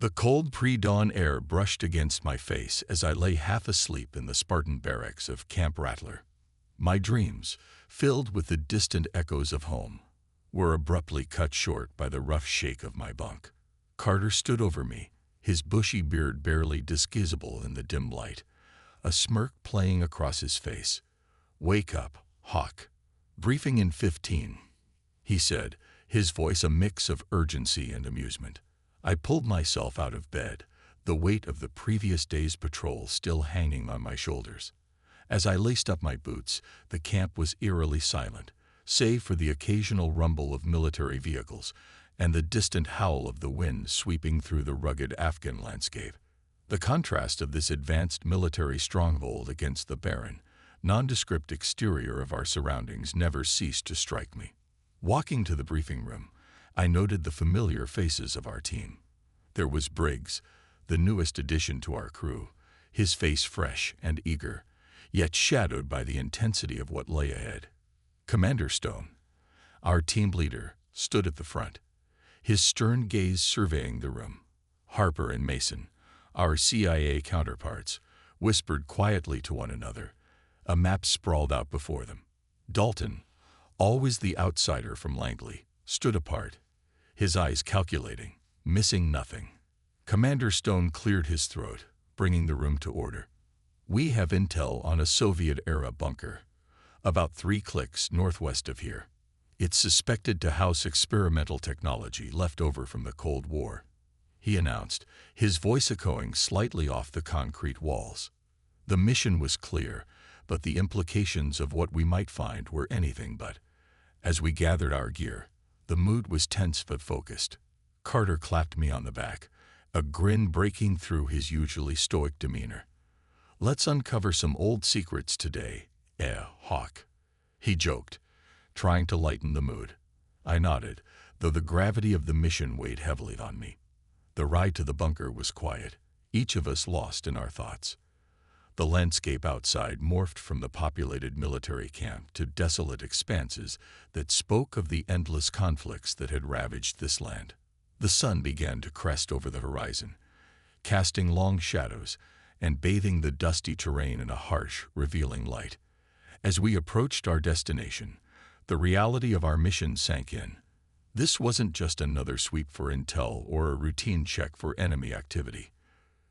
The cold pre-dawn air brushed against my face as I lay half asleep in the Spartan barracks of Camp Rattler. My dreams, filled with the distant echoes of home, were abruptly cut short by the rough shake of my bunk. Carter stood over me, his bushy beard barely discernible in the dim light, a smirk playing across his face. "Wake up, Hawk. Briefing in 15, he said, his voice a mix of urgency and amusement. I pulled myself out of bed, the weight of the previous day's patrol still hanging on my shoulders. As I laced up my boots, the camp was eerily silent, save for the occasional rumble of military vehicles and the distant howl of the wind sweeping through the rugged Afghan landscape. The contrast of this advanced military stronghold against the barren, nondescript exterior of our surroundings never ceased to strike me. Walking to the briefing room, I noted the familiar faces of our team. There was Briggs, the newest addition to our crew, his face fresh and eager, yet shadowed by the intensity of what lay ahead. Commander Stone, our team leader, stood at the front, his stern gaze surveying the room. Harper and Mason, our CIA counterparts, whispered quietly to one another, a map sprawled out before them. Dalton, always the outsider from Langley, stood apart, his eyes calculating, missing nothing. Commander Stone cleared his throat, bringing the room to order. "We have intel on a Soviet-era bunker, about 3 clicks northwest of here. It's suspected to house experimental technology left over from the Cold War," he announced, his voice echoing slightly off the concrete walls. The mission was clear, but the implications of what we might find were anything but. As we gathered our gear, the mood was tense but focused. Carter clapped me on the back, a grin breaking through his usually stoic demeanor. "Let's uncover some old secrets today, Hawk," he joked, trying to lighten the mood. I nodded, though the gravity of the mission weighed heavily on me. The ride to the bunker was quiet, each of us lost in our thoughts. The landscape outside morphed from the populated military camp to desolate expanses that spoke of the endless conflicts that had ravaged this land. The sun began to crest over the horizon, casting long shadows and bathing the dusty terrain in a harsh, revealing light. As we approached our destination, the reality of our mission sank in. This wasn't just another sweep for intel or a routine check for enemy activity.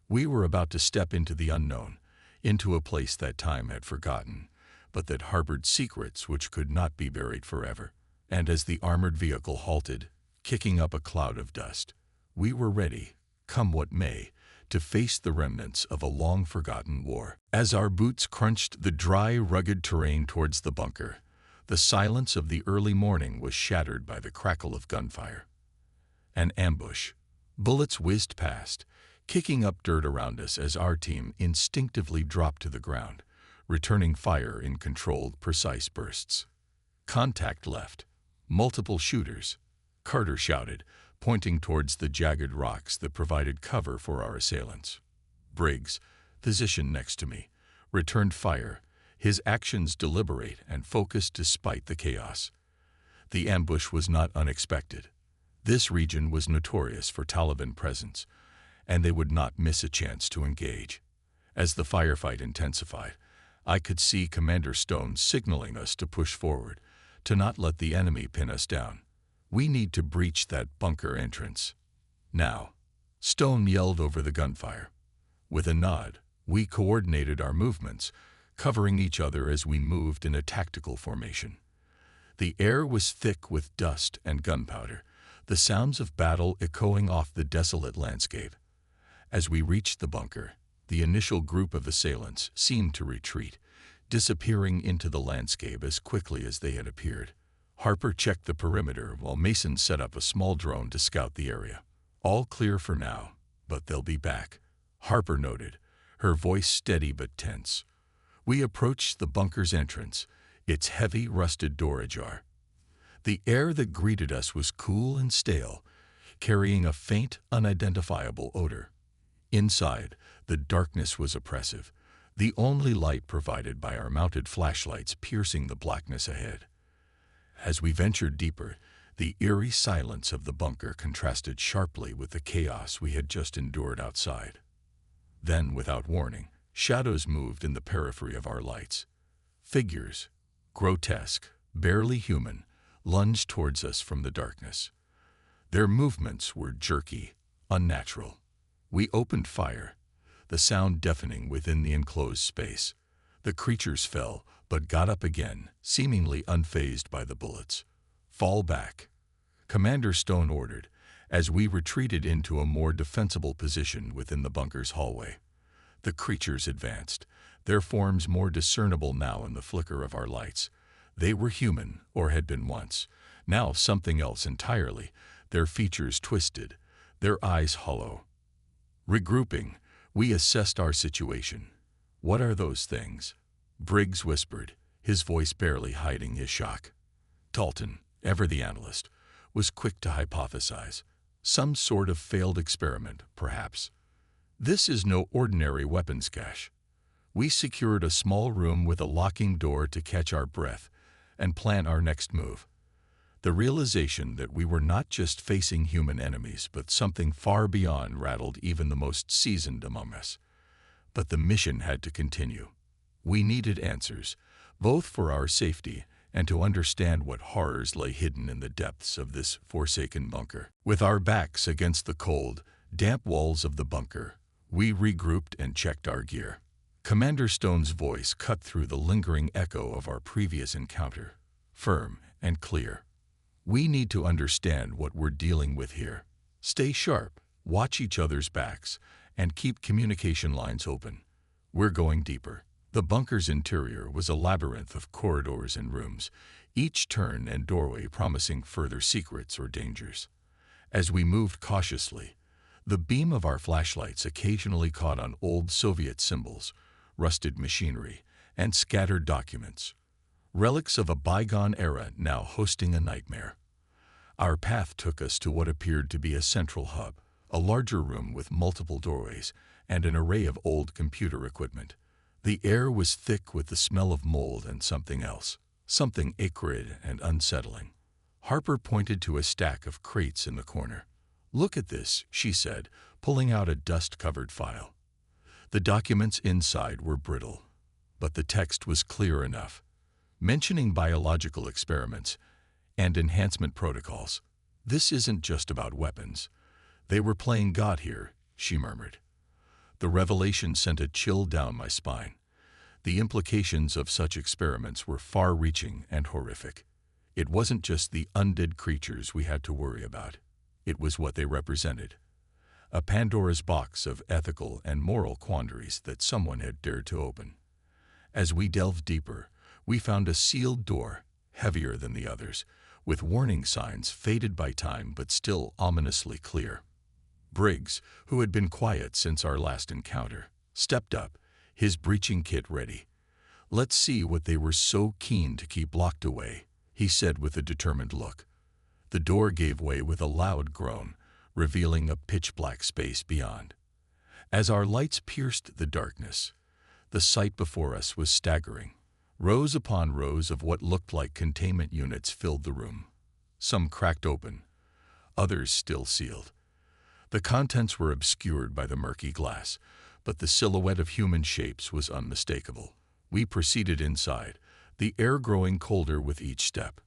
We were about to step into the unknown, into a place that time had forgotten, but that harbored secrets which could not be buried forever. And as the armored vehicle halted, kicking up a cloud of dust, we were ready, come what may, to face the remnants of a long-forgotten war. As our boots crunched the dry, rugged terrain towards the bunker, the silence of the early morning was shattered by the crackle of gunfire. An ambush. Bullets whizzed past, kicking up dirt around us as our team instinctively dropped to the ground, returning fire in controlled, precise bursts. "Contact left. Multiple shooters," Carter shouted, pointing towards the jagged rocks that provided cover for our assailants. Briggs, physician next to me, returned fire, his actions deliberate and focused despite the chaos. The ambush was not unexpected. This region was notorious for Taliban presence, and they would not miss a chance to engage. As the firefight intensified, I could see Commander Stone signaling us to push forward, to not let the enemy pin us down. "We need to breach that bunker entrance now," Stone yelled over the gunfire. With a nod, we coordinated our movements, covering each other as we moved in a tactical formation. The air was thick with dust and gunpowder, the sounds of battle echoing off the desolate landscape. As we reached the bunker, the initial group of assailants seemed to retreat, disappearing into the landscape as quickly as they had appeared. Harper checked the perimeter while Mason set up a small drone to scout the area. "All clear for now, but they'll be back," Harper noted, her voice steady but tense. We approached the bunker's entrance, its heavy, rusted door ajar. The air that greeted us was cool and stale, carrying a faint, unidentifiable odor. Inside, the darkness was oppressive, the only light provided by our mounted flashlights piercing the blackness ahead. As we ventured deeper, The eerie silence of the bunker contrasted sharply with the chaos we had just endured outside. Then, without warning, shadows moved in the periphery of our lights. Figures, grotesque, barely human, lunged towards us from the darkness. Their movements were jerky, unnatural. We opened fire, the sound deafening within the enclosed space. The creatures fell, but got up again, seemingly unfazed by the bullets. "Fall back," Commander Stone ordered, as we retreated into a more defensible position within the bunker's hallway. The creatures advanced, their forms more discernible now in the flicker of our lights. They were human, or had been once. Now something else entirely, their features twisted, their eyes hollow. Regrouping, we assessed our situation. "What are those things?" Briggs whispered, his voice barely hiding his shock. Dalton, ever the analyst, was quick to hypothesize. Some sort of failed experiment, perhaps. "This is no ordinary weapons cache." We secured a small room with a locking door to catch our breath and plan our next move. The realization that we were not just facing human enemies, but something far beyond rattled even the most seasoned among us. But the mission had to continue. We needed answers, both for our safety and to understand what horrors lay hidden in the depths of this forsaken bunker. With our backs against the cold, damp walls of the bunker, we regrouped and checked our gear. Commander Stone's voice cut through the lingering echo of our previous encounter, firm and clear. "We need to understand what we're dealing with here. Stay sharp, watch each other's backs, and keep communication lines open. We're going deeper." The bunker's interior was a labyrinth of corridors and rooms, each turn and doorway promising further secrets or dangers. As we moved cautiously, the beam of our flashlights occasionally caught on old Soviet symbols, rusted machinery, and scattered documents, relics of a bygone era now hosting a nightmare. Our path took us to what appeared to be a central hub, a larger room with multiple doorways and an array of old computer equipment. The air was thick with the smell of mold and something else, something acrid and unsettling. Harper pointed to a stack of crates in the corner. "Look at this," she said, pulling out a dust-covered file. The documents inside were brittle, but the text was clear enough, mentioning biological experiments and enhancement protocols. "This isn't just about weapons. They were playing God here," she murmured. The revelation sent a chill down my spine. The implications of such experiments were far-reaching and horrific. It wasn't just the undead creatures we had to worry about. It was what they represented. A Pandora's box of ethical and moral quandaries that someone had dared to open. As we delved deeper, we found a sealed door, heavier than the others, with warning signs faded by time but still ominously clear. Briggs, who had been quiet since our last encounter, stepped up, his breaching kit ready. "Let's see what they were so keen to keep locked away," he said with a determined look. The door gave way with a loud groan, revealing a pitch-black space beyond. As our lights pierced the darkness, the sight before us was staggering. Rows upon rows of what looked like containment units filled the room. Some cracked open, others still sealed. The contents were obscured by the murky glass, but the silhouette of human shapes was unmistakable. We proceeded inside, the air growing colder with each step.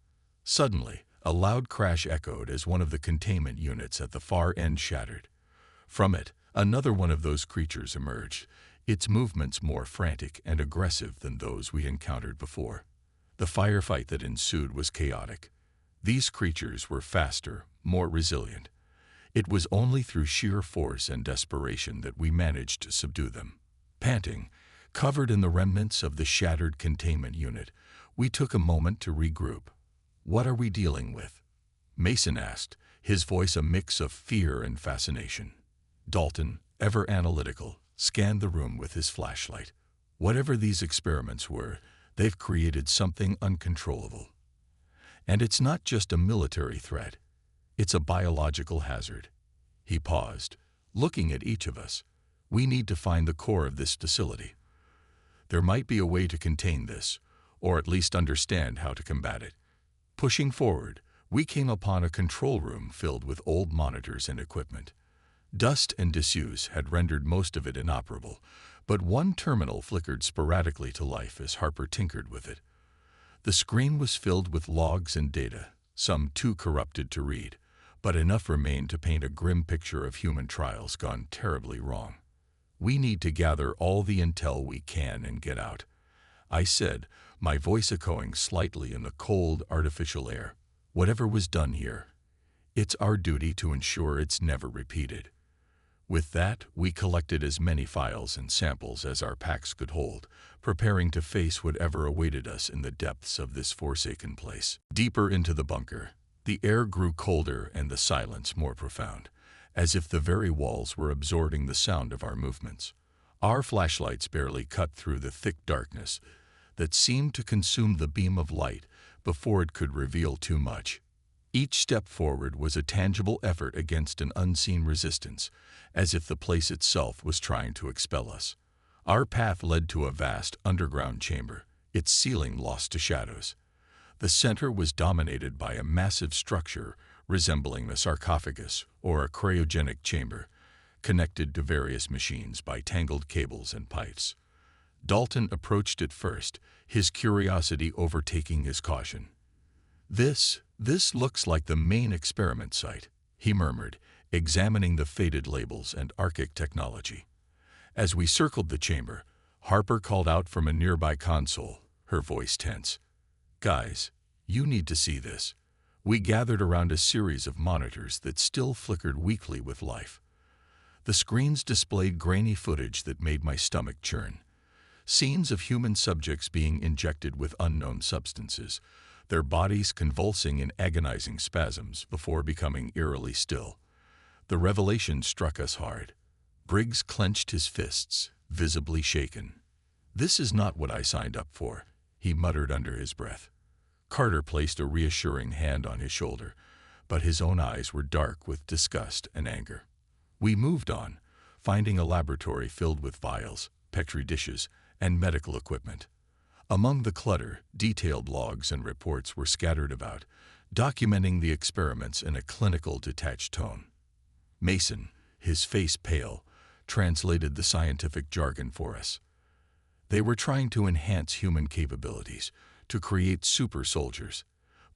Suddenly, a loud crash echoed as one of the containment units at the far end shattered. From it, another one of those creatures emerged, its movements more frantic and aggressive than those we encountered before. The firefight that ensued was chaotic. These creatures were faster, more resilient. It was only through sheer force and desperation that we managed to subdue them. Panting, covered in the remnants of the shattered containment unit, we took a moment to regroup. "What are we dealing with?" Mason asked, his voice a mix of fear and fascination. Dalton, ever analytical, scanned the room with his flashlight. "Whatever these experiments were, they've created something uncontrollable. And it's not just a military threat. It's a biological hazard." He paused, looking at each of us. "We need to find the core of this facility. There might be a way to contain this, or at least understand how to combat it." Pushing forward, We came upon a control room filled with old monitors and equipment. Dust and disuse had rendered most of it inoperable, but one terminal flickered sporadically to life as Harper tinkered with it. The screen was filled with logs and data, some too corrupted to read, but enough remained to paint a grim picture of human trials gone terribly wrong. "We need to gather all the intel we can and get out," I said, my voice echoing slightly in the cold, artificial air. "Whatever was done here, it's our duty to ensure it's never repeated." With that, we collected as many files and samples as our packs could hold, preparing to face whatever awaited us in the depths of this forsaken place. Deeper into the bunker, the air grew colder and the silence more profound, as if the very walls were absorbing the sound of our movements. Our flashlights barely cut through the thick darkness that seemed to consume the beam of light before it could reveal too much. Each step forward was a tangible effort against an unseen resistance, as if the place itself was trying to expel us. Our path led to a vast underground chamber, its ceiling lost to shadows. The center was dominated by a massive structure resembling a sarcophagus or a cryogenic chamber, connected to various machines by tangled cables and pipes. Dalton approached it first, his curiosity overtaking his caution. This looks like the main experiment site," he murmured, examining the faded labels and archaic technology. As we circled the chamber, Harper called out from a nearby console, her voice tense. "Guys, you need to see this." We gathered around a series of monitors that still flickered weakly with life. The screens displayed grainy footage that made my stomach churn. Scenes of human subjects being injected with unknown substances, their bodies convulsing in agonizing spasms before becoming eerily still. The revelation struck us hard. Briggs clenched his fists, visibly shaken. "This is not what I signed up for," he muttered under his breath. Carter placed a reassuring hand on his shoulder, but his own eyes were dark with disgust and anger. We moved on, finding a laboratory filled with vials, petri dishes, and medical equipment. Among the clutter, detailed logs and reports were scattered about, documenting the experiments in a clinical, detached tone. Mason, his face pale, translated the scientific jargon for us. They were trying to enhance human capabilities, to create super soldiers.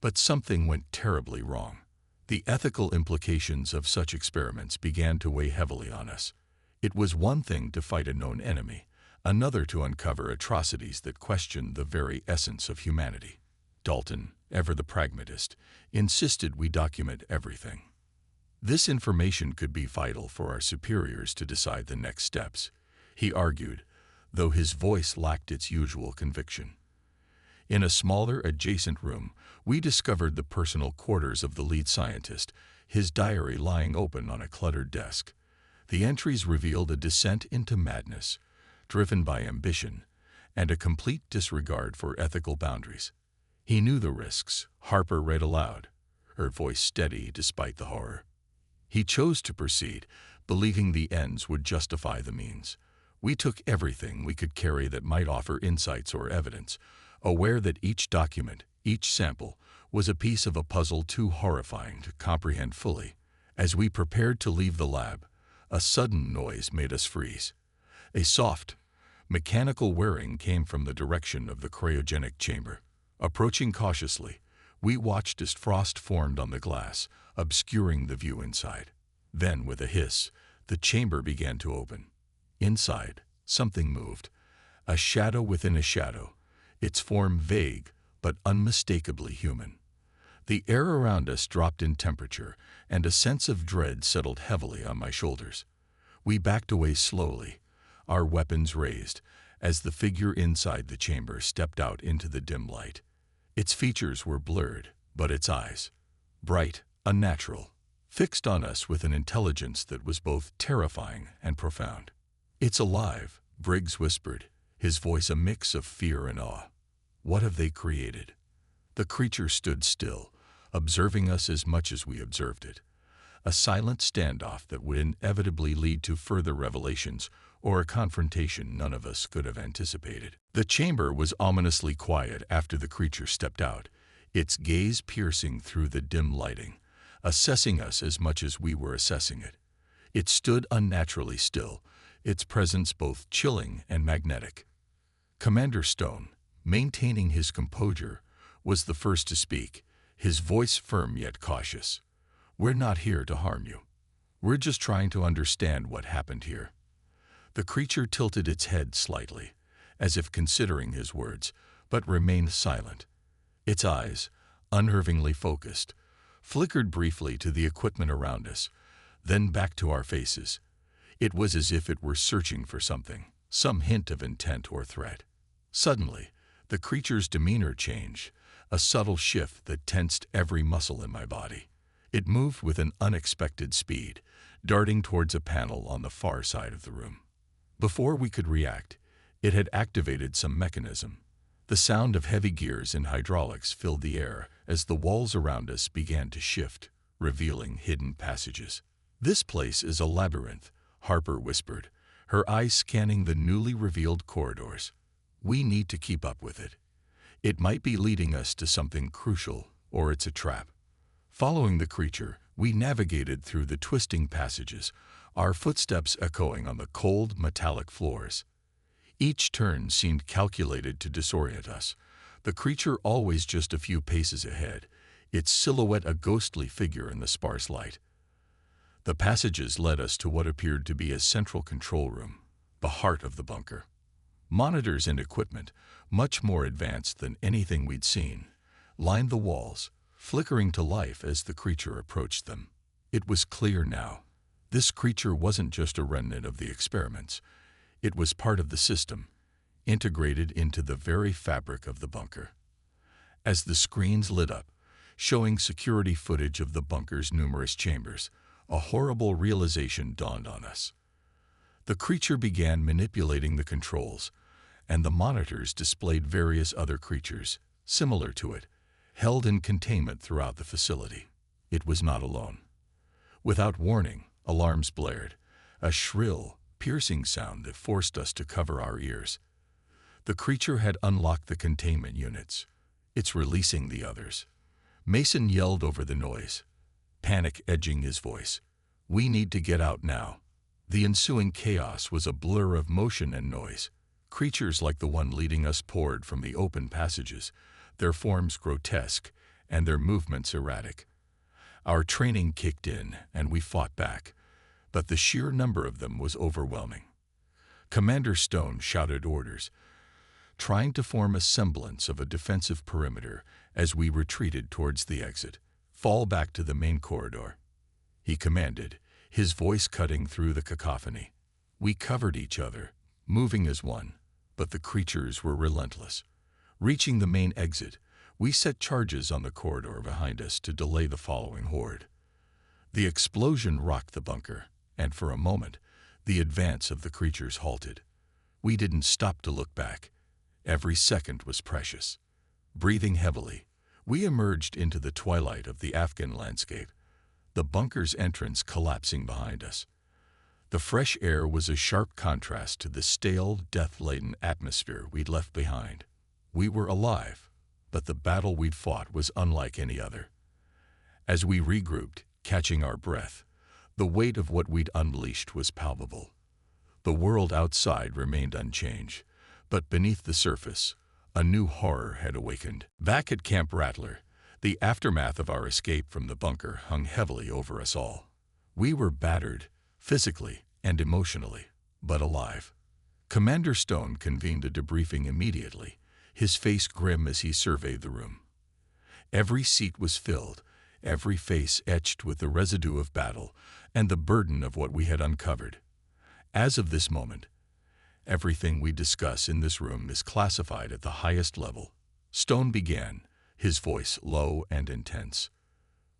But something went terribly wrong. The ethical implications of such experiments began to weigh heavily on us. It was one thing to fight a known enemy, another to uncover atrocities that questioned the very essence of humanity. Dalton, ever the pragmatist, insisted we document everything. This information could be vital for our superiors to decide the next steps, he argued, though his voice lacked its usual conviction. In a smaller, adjacent room, we discovered the personal quarters of the lead scientist, his diary lying open on a cluttered desk. The entries revealed a descent into madness, driven by ambition, and a complete disregard for ethical boundaries. He knew the risks, Harper read aloud, her voice steady despite the horror. He chose to proceed, believing the ends would justify the means. We took everything we could carry that might offer insights or evidence, aware that each document, each sample, was a piece of a puzzle too horrifying to comprehend fully. As we prepared to leave the lab, a sudden noise made us freeze. A soft, mechanical whirring came from the direction of the cryogenic chamber. Approaching cautiously, we watched as frost formed on the glass, obscuring the view inside. Then, with a hiss, the chamber began to open. Inside, something moved, a shadow within a shadow, its form vague but unmistakably human. The air around us dropped in temperature, and a sense of dread settled heavily on my shoulders. We backed away slowly, our weapons raised, as the figure inside the chamber stepped out into the dim light. Its features were blurred, but its eyes, bright, unnatural, fixed on us with an intelligence that was both terrifying and profound. "It's alive," Briggs whispered, his voice a mix of fear and awe. "What have they created?" The creature stood still, observing us as much as we observed it. A silent standoff that would inevitably lead to further revelations or a confrontation none of us could have anticipated. The chamber was ominously quiet after the creature stepped out, its gaze piercing through the dim lighting, assessing us as much as we were assessing it. It stood unnaturally still, its presence both chilling and magnetic. Commander Stone, maintaining his composure, was the first to speak, his voice firm yet cautious. "We're not here to harm you. We're just trying to understand what happened here." The creature tilted its head slightly, as if considering his words, but remained silent. Its eyes, unnervingly focused, flickered briefly to the equipment around us, then back to our faces. It was as if it were searching for something, some hint of intent or threat. Suddenly, the creature's demeanor changed, a subtle shift that tensed every muscle in my body. It moved with an unexpected speed, darting towards a panel on the far side of the room. Before we could react, it had activated some mechanism. The sound of heavy gears and hydraulics filled the air as the walls around us began to shift, revealing hidden passages. "This place is a labyrinth," Harper whispered, her eyes scanning the newly revealed corridors. "We need to keep up with it. It might be leading us to something crucial, or it's a trap." Following the creature, we navigated through the twisting passages, our footsteps echoing on the cold, metallic floors. Each turn seemed calculated to disorient us, the creature always just a few paces ahead, its silhouette a ghostly figure in the sparse light. The passages led us to what appeared to be a central control room, the heart of the bunker. Monitors and equipment, much more advanced than anything we'd seen, lined the walls, flickering to life as the creature approached them. It was clear now. This creature wasn't just a remnant of the experiments. It was part of the system, integrated into the very fabric of the bunker. As the screens lit up, showing security footage of the bunker's numerous chambers, a horrible realization dawned on us. The creature began manipulating the controls, and the monitors displayed various other creatures, similar to it, held in containment throughout the facility. It was not alone. Without warning, alarms blared, a shrill, piercing sound that forced us to cover our ears. The creature had unlocked the containment units. "It's releasing the others." Mason yelled over the noise, panic edging his voice. "We need to get out now." The ensuing chaos was a blur of motion and noise. Creatures like the one leading us poured from the open passages, their forms grotesque and their movements erratic. Our training kicked in, and we fought back, but the sheer number of them was overwhelming. Commander Stone shouted orders, trying to form a semblance of a defensive perimeter as we retreated towards the exit. "Fall back to the main corridor," he commanded, his voice cutting through the cacophony. We covered each other, moving as one, but the creatures were relentless. Reaching the main exit, we set charges on the corridor behind us to delay the following horde. The explosion rocked the bunker, and for a moment, the advance of the creatures halted. We didn't stop to look back. Every second was precious. Breathing heavily, we emerged into the twilight of the Afghan landscape, the bunker's entrance collapsing behind us. The fresh air was a sharp contrast to the stale, death-laden atmosphere we'd left behind. We were alive, but the battle we'd fought was unlike any other. As we regrouped, catching our breath, the weight of what we'd unleashed was palpable. The world outside remained unchanged, but beneath the surface, a new horror had awakened. Back at Camp Rattler, the aftermath of our escape from the bunker hung heavily over us all. We were battered, physically and emotionally, but alive. Commander Stone convened a debriefing immediately, his face grim as he surveyed the room. Every seat was filled, every face etched with the residue of battle and the burden of what we had uncovered. As of this moment, everything we discuss in this room is classified at the highest level. Stone began, his voice low and intense.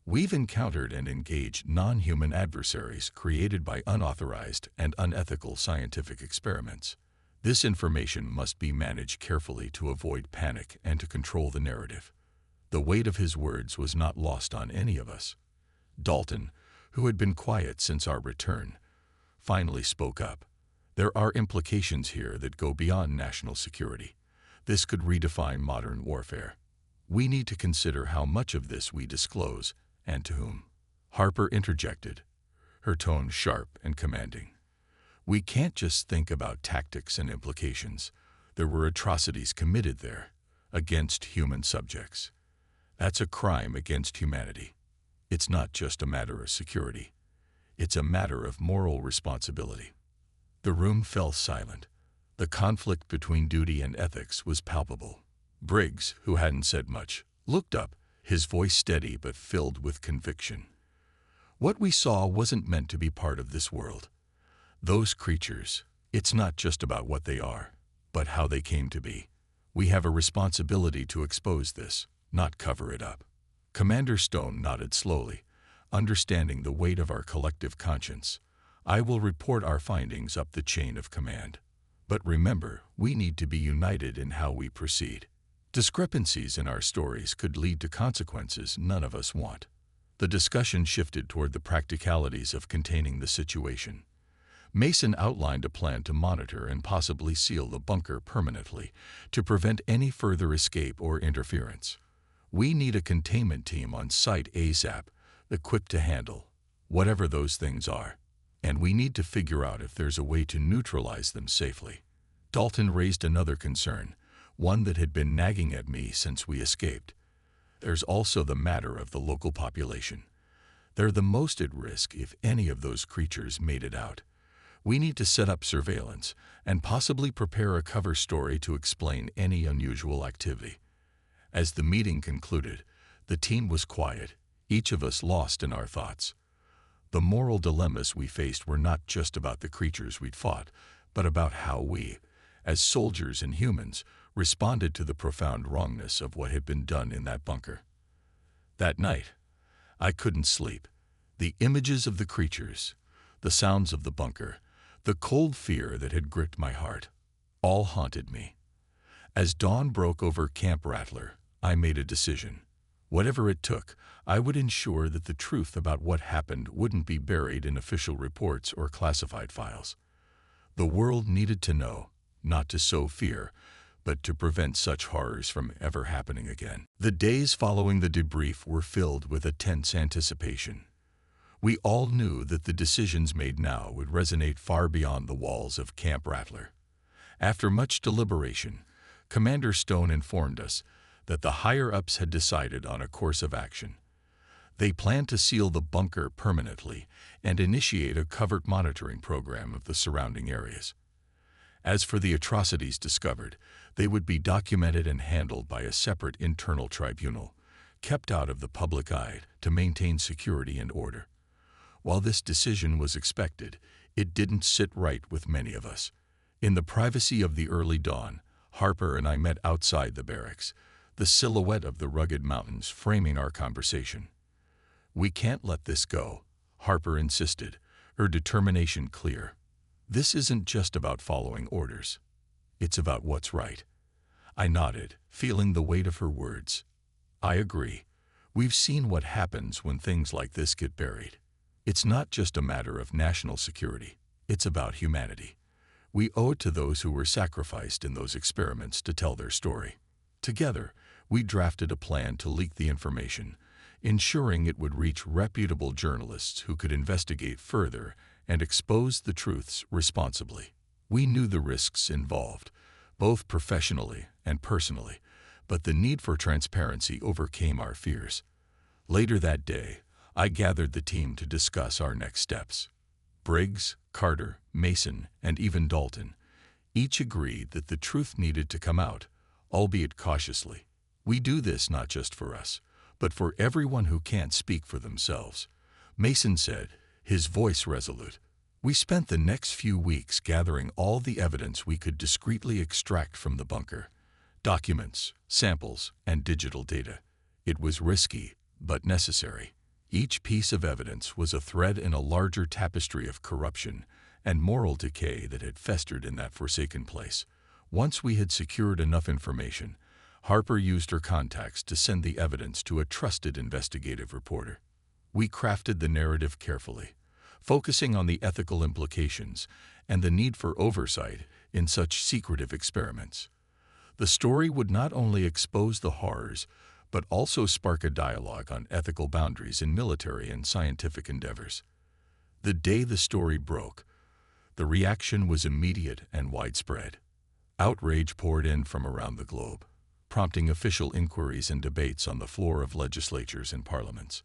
"We've encountered and engaged non-human adversaries created by unauthorized and unethical scientific experiments. This information must be managed carefully to avoid panic and to control the narrative." The weight of his words was not lost on any of us. Dalton, who had been quiet since our return, finally spoke up. "There are implications here that go beyond national security. This could redefine modern warfare." We need to consider how much of this we disclose and to whom. Harper interjected, her tone sharp and commanding. We can't just think about tactics and implications. There were atrocities committed there, against human subjects. That's a crime against humanity. It's not just a matter of security. It's a matter of moral responsibility. The room fell silent. The conflict between duty and ethics was palpable. Briggs, who hadn't said much, looked up, his voice steady but filled with conviction. What we saw wasn't meant to be part of this world. Those creatures, it's not just about what they are, but how they came to be. We have a responsibility to expose this, not cover it up. Commander Stone nodded slowly, understanding the weight of our collective conscience. I will report our findings up the chain of command. But remember, we need to be united in how we proceed. Discrepancies in our stories could lead to consequences none of us want. The discussion shifted toward the practicalities of containing the situation. Mason outlined a plan to monitor and possibly seal the bunker permanently to prevent any further escape or interference. We need a containment team on site ASAP, equipped to handle whatever those things are. And we need to figure out if there's a way to neutralize them safely. Dalton raised another concern, one that had been nagging at me since we escaped. There's also the matter of the local population. They're the most at risk if any of those creatures made it out. We need to set up surveillance and possibly prepare a cover story to explain any unusual activity. As the meeting concluded, the team was quiet, each of us lost in our thoughts. The moral dilemmas we faced were not just about the creatures we'd fought, but about how we, as soldiers and humans, responded to the profound wrongness of what had been done in that bunker. That night, I couldn't sleep. The images of the creatures, the sounds of the bunker, the cold fear that had gripped my heart, all haunted me. As dawn broke over Camp Rattler, I made a decision. Whatever it took, I would ensure that the truth about what happened wouldn't be buried in official reports or classified files. The world needed to know, not to sow fear, but to prevent such horrors from ever happening again. The days following the debrief were filled with a tense anticipation. We all knew that the decisions made now would resonate far beyond the walls of Camp Rattler. After much deliberation, Commander Stone informed us that the higher-ups had decided on a course of action. They planned to seal the bunker permanently and initiate a covert monitoring program of the surrounding areas. As for the atrocities discovered, they would be documented and handled by a separate internal tribunal, kept out of the public eye to maintain security and order. While this decision was expected, it didn't sit right with many of us. In the privacy of the early dawn, Harper and I met outside the barracks, the silhouette of the rugged mountains framing our conversation. "We can't let this go," Harper insisted, her determination clear. "This isn't just about following orders. It's about what's right." I nodded, feeling the weight of her words. I agree. We've seen what happens when things like this get buried. It's not just a matter of national security. It's about humanity. We owe it to those who were sacrificed in those experiments to tell their story. Together, we drafted a plan to leak the information, ensuring it would reach reputable journalists who could investigate further and expose the truths responsibly. We knew the risks involved, both professionally and personally, but the need for transparency overcame our fears. Later that day, I gathered the team to discuss our next steps. Briggs, Carter, Mason, and even Dalton each agreed that the truth needed to come out, albeit cautiously. We do this not just for us, but for everyone who can't speak for themselves, Mason said, his voice resolute. We spent the next few weeks gathering all the evidence we could discreetly extract from the bunker. Documents, samples, and digital data. It was risky, but necessary. Each piece of evidence was a thread in a larger tapestry of corruption and moral decay that had festered in that forsaken place. Once we had secured enough information, Harper used her contacts to send the evidence to a trusted investigative reporter. We crafted the narrative carefully, focusing on the ethical implications and the need for oversight in such secretive experiments. The story would not only expose the horrors, but also spark a dialogue on ethical boundaries in military and scientific endeavors. The day the story broke, the reaction was immediate and widespread. Outrage poured in from around the globe, prompting official inquiries and debates on the floor of legislatures and parliaments.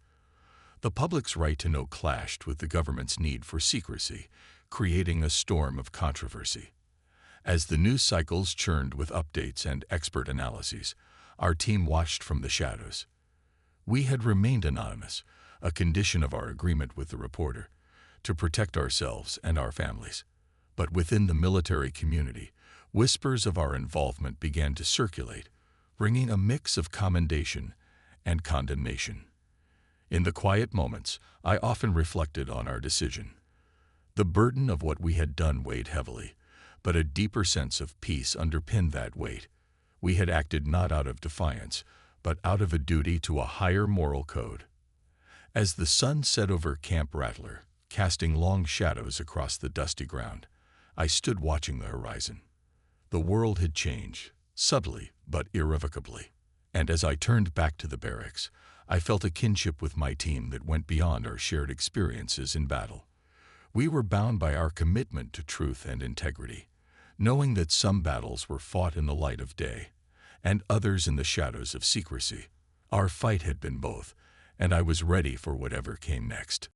The public's right to know clashed with the government's need for secrecy, creating a storm of controversy. As the news cycles churned with updates and expert analyses, our team watched from the shadows. We had remained anonymous, a condition of our agreement with the reporter, to protect ourselves and our families. But within the military community, whispers of our involvement began to circulate, bringing a mix of commendation and condemnation. In the quiet moments, I often reflected on our decision. The burden of what we had done weighed heavily, but a deeper sense of peace underpinned that weight. We had acted not out of defiance, but out of a duty to a higher moral code. As the sun set over Camp Rattler, casting long shadows across the dusty ground, I stood watching the horizon. The world had changed, subtly but irrevocably. And as I turned back to the barracks, I felt a kinship with my team that went beyond our shared experiences in battle. We were bound by our commitment to truth and integrity, knowing that some battles were fought in the light of day, and others in the shadows of secrecy. Our fight had been both, and I was ready for whatever came next.